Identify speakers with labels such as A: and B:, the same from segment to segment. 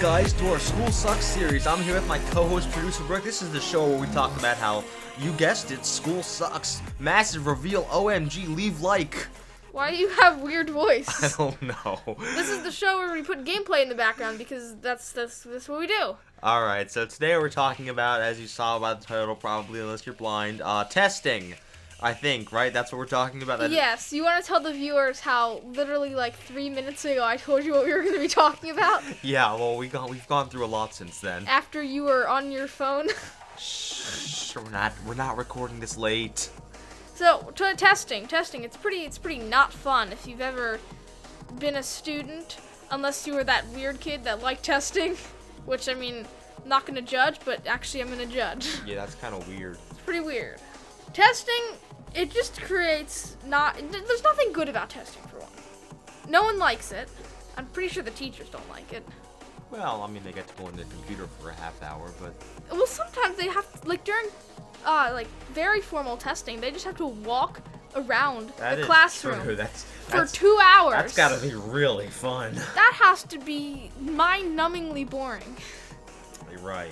A: guys, to our School Sucks series. I'm here with my co-host, producer Brooke. This is the show where we talk about how, you guessed it, school sucks. Massive reveal, OMG, leave like.
B: Why do you have weird voice?
A: I don't know.
B: This is the show where we put gameplay in the background because that's what we do.
A: Alright, so today we're talking about, as you saw by the title probably, unless you're blind, testing. I think, right? That's what we're talking about?
B: Yes. You want to tell the viewers how literally like 3 minutes ago I told you what we were going to be talking about?
A: Yeah, well, we've gone through a lot since then.
B: After you were on your phone?
A: Shh, we're not recording this late.
B: So, testing. It's pretty not fun if you've ever been a student, unless you were that weird kid that liked testing, which, I mean, I'm not going to judge, but actually I'm going to judge.
A: Yeah, that's kind of weird.
B: It's pretty weird. Testing, it just creates there's nothing good about testing, for one. No one likes it. I'm pretty sure the teachers don't like it.
A: Well, I mean, they get to go in the computer for a half hour, but...
B: Well, sometimes they have to, like, during, very formal testing, they just have to walk around the classroom for 2 hours.
A: That's gotta be really fun.
B: That has to be mind-numbingly boring.
A: You're right.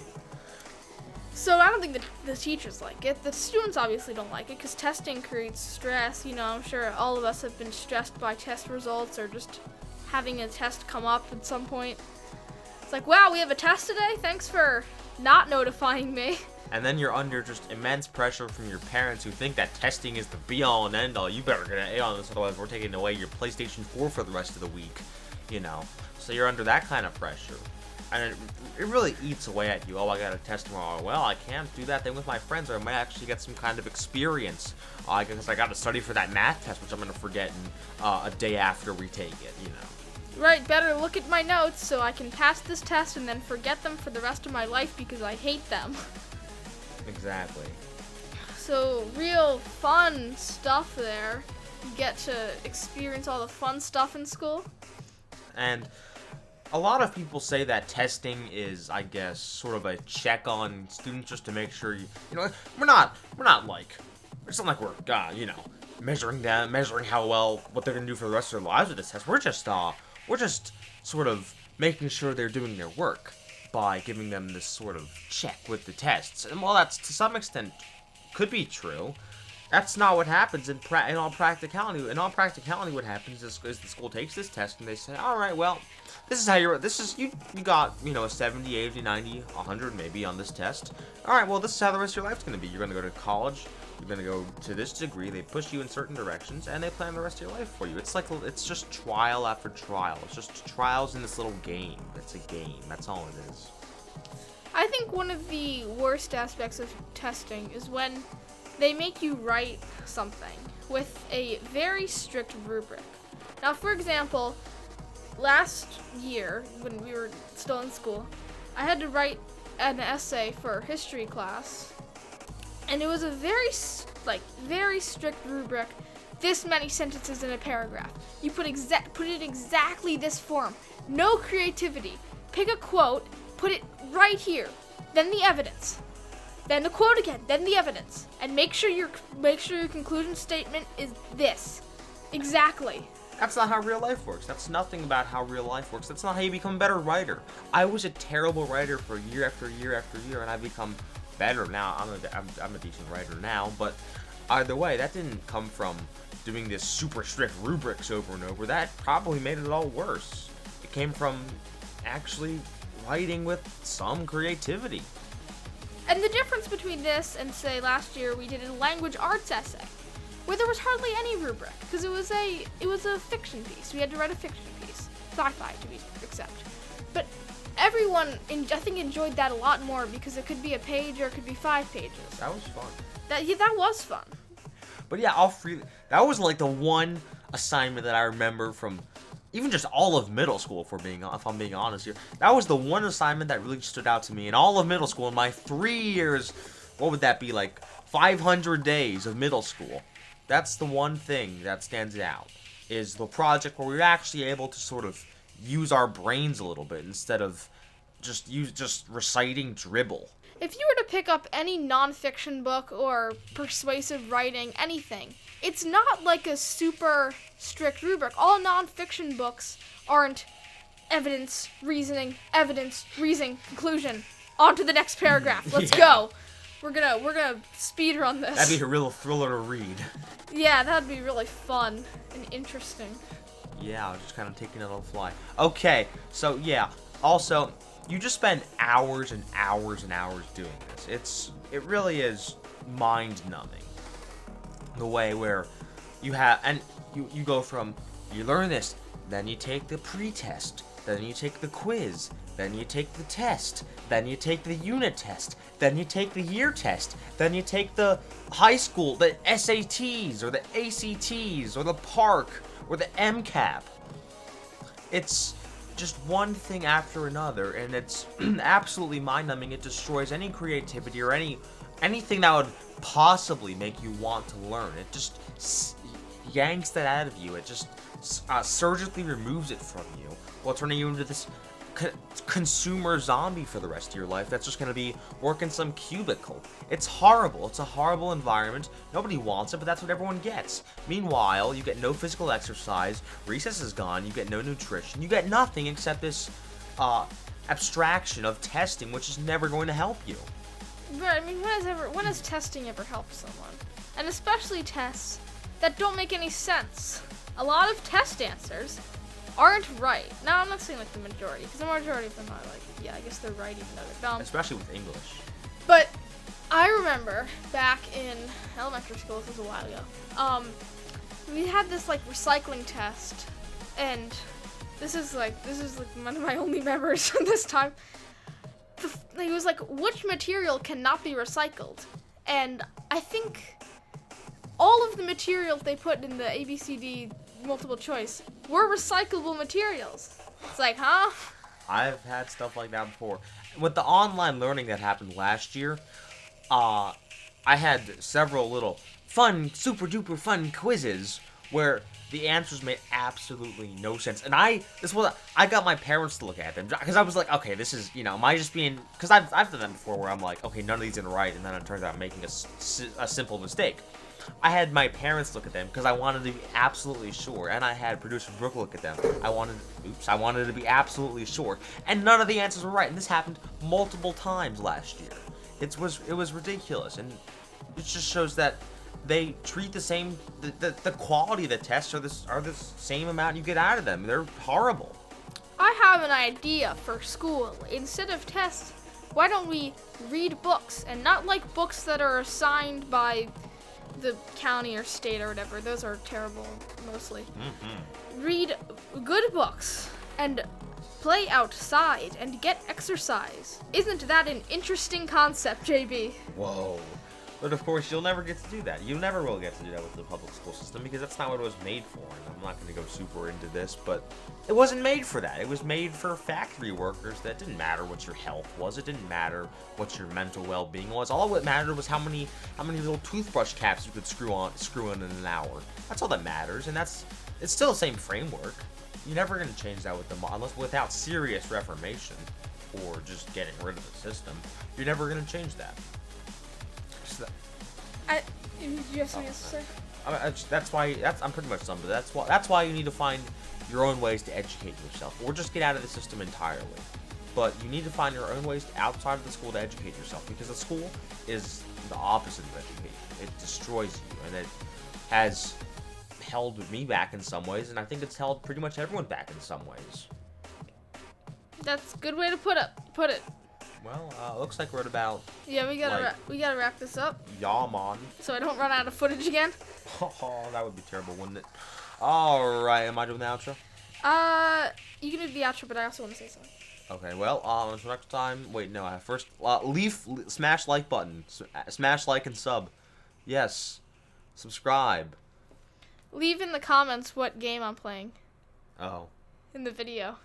B: So I don't think the teachers like it. The students obviously don't like it because testing creates stress. You know, I'm sure all of us have been stressed by test results or just having a test come up at some point. It's like, wow, we have a test today? Thanks for not notifying me.
A: And then you're under just immense pressure from your parents who think that testing is the be-all and end-all. You better get an A on this, otherwise we're taking away your PlayStation 4 for the rest of the week, you know. So you're under that kind of pressure. And it really eats away at you. Oh, I got a test tomorrow. Well, I can't do that thing with my friends, or I might actually get some kind of experience. I guess I got to study for that math test, which I'm going to forget a day after we take it, you know.
B: Right, better look at my notes so I can pass this test and then forget them for the rest of my life because I hate them.
A: Exactly.
B: So, real fun stuff there. You get to experience all the fun stuff in school. And
A: a lot of people say that testing is, I guess, sort of a check on students just to make sure you know, we're not like, it's not like we're, measuring how well, what they're going to do for the rest of their lives with this test. We're just sort of making sure they're doing their work by giving them this sort of check with the tests. And while that's to some extent could be true, that's not what happens in all practicality. In all practicality, what happens is the school takes this test and they say, all right, well, you got, a 70, 80, 90, 100 maybe on this test. All right, well, this is how the rest of your life's going to be. You're going to go to college. You're going to go to this degree. They push you in certain directions, and they plan the rest of your life for you. It's just trial after trial. It's just trials in this little game. It's a game. That's all it is.
B: I think one of the worst aspects of testing is when they make you write something with a very strict rubric. Now, for example, last year, when we were still in school, I had to write an essay for history class, and it was a very strict rubric. This many sentences in a paragraph. You put it exactly this form. No creativity. Pick a quote, put it right here. Then the evidence. Then the quote again. Then the evidence. And make sure your conclusion statement is this. Exactly.
A: That's not how real life works. That's nothing about how real life works. That's not how you become a better writer. I was a terrible writer for year after year after year, and I've become better now. I'm a decent writer now, but either way, that didn't come from doing this super strict rubrics over and over. That probably made it all worse. It came from actually writing with some creativity.
B: And the difference between this and, say, last year we did a language arts essay, where there was hardly any rubric, because it was a fiction piece. We had to write a fiction piece, sci-fi to be exact. But everyone, I think, enjoyed that a lot more because it could be a page or it could be 5 pages.
A: That was fun.
B: That was fun.
A: But yeah, that was like the one assignment that I remember from even just all of middle school, if I'm being honest here. That was the one assignment that really stood out to me in all of middle school. In my 3 years, what would that be, like 500 days of middle school? That's the one thing that stands out, is the project where we were actually able to sort of use our brains a little bit instead of just reciting dribble.
B: If you were to pick up any nonfiction book or persuasive writing, anything, it's not like a super strict rubric. All nonfiction books aren't evidence, reasoning, conclusion. On to the next paragraph. Let's go. We're gonna speed run this.
A: That'd be a real thriller to read.
B: Yeah, that'd be really fun and interesting.
A: Yeah, I'll just kind of taking it on the fly. Okay, so yeah. Also, you just spend hours and hours and hours doing this. It really is mind-numbing. The way where you go from you learn this, then you take the pre-test, then you take the quiz, then you take the test, then you take the unit test, then you take the year test, then you take the high school, the SATs, or the ACTs, or the PARC, or the MCAP. It's just one thing after another, and it's absolutely mind-numbing. It destroys any creativity or anything that would possibly make you want to learn. It just yanks that out of you. It just surgically removes it from you, while turning you into this consumer zombie for the rest of your life that's just going to be working some cubicle. It's horrible. It's a horrible environment. Nobody wants it, but that's what everyone gets. Meanwhile, you get no physical exercise, recess is gone, you get no nutrition, you get nothing except this abstraction of testing, which is never going to help you.
B: Right, I mean, when has testing ever helped someone? And especially tests that don't make any sense. A lot of test answers aren't right. Now, I'm not saying like the majority, because the majority of them are like, yeah, I guess they're right even though they're dumb.
A: Especially with English.
B: But I remember back in elementary school, this was a while ago, we had this like recycling test, and this is like one of my only memories from this time. It was like, which material cannot be recycled? And I think all of the materials they put in the ABCD multiple choice were recyclable materials. It's like, huh?
A: I've had stuff like that before. With the online learning that happened last year, I had several little fun, super duper fun quizzes where the answers made absolutely no sense. And I got my parents to look at them because I was like, okay, this is, am I just being, because I've done that before where I'm like, okay, none of these are right, and then it turns out I'm making a simple mistake. I had my parents look at them because I wanted to be absolutely sure, and I had producer Brooke look at them. I wanted to be absolutely sure, and none of the answers were right. And this happened multiple times last year. It was ridiculous, and it just shows that they treat the same. The quality of the tests are the same amount you get out of them. They're horrible.
B: I have an idea for school. Instead of tests, why don't we read books, and not like books that are assigned by the county or state or whatever. Those are terrible, mostly. Mm-hmm. Read good books and play outside and get exercise. Isn't that an interesting concept, JB?
A: Whoa. But of course, you'll never get to do that. You never will get to do that with the public school system because that's not what it was made for. And I'm not going to go super into this, but it wasn't made for that. It was made for factory workers. That didn't matter what your health was. It didn't matter what your mental well-being was. All that mattered was how many little toothbrush caps you could screw in an hour. That's all that matters, and it's still the same framework. You're never going to change that unless without serious reformation or just getting rid of the system. You're never going to change that.
B: Do you have something else to say?
A: I'm pretty much done, but that's why you need to find your own ways to educate yourself, or just get out of the system entirely. But you need to find your own ways outside of the school to educate yourself, because the school is the opposite of education. It destroys you, and it has held me back in some ways, and I think it's held pretty much everyone back in some ways.
B: That's a good way to put it.
A: Well, looks like we're at about.
B: Yeah, we gotta wrap this up.
A: Yeah, man.
B: So I don't run out of footage again.
A: Oh, that would be terrible, wouldn't it? All right, am I doing the outro?
B: You can do the outro, but I also want to say something.
A: Okay, well, until next time. Wait, no, I first smash like button, smash like and sub. Yes, subscribe.
B: Leave in the comments what game I'm playing.
A: Oh.
B: In the video.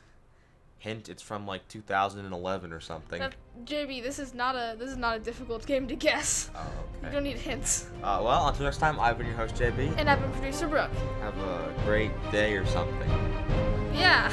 A: Hint, it's from like 2011 or something.
B: JB, this is not a difficult game to guess.
A: Oh, okay.
B: You don't need hints.
A: Well, until next time, I've been your host, JB.
B: And I've been producer Brooke.
A: Have a great day or something.
B: Yeah.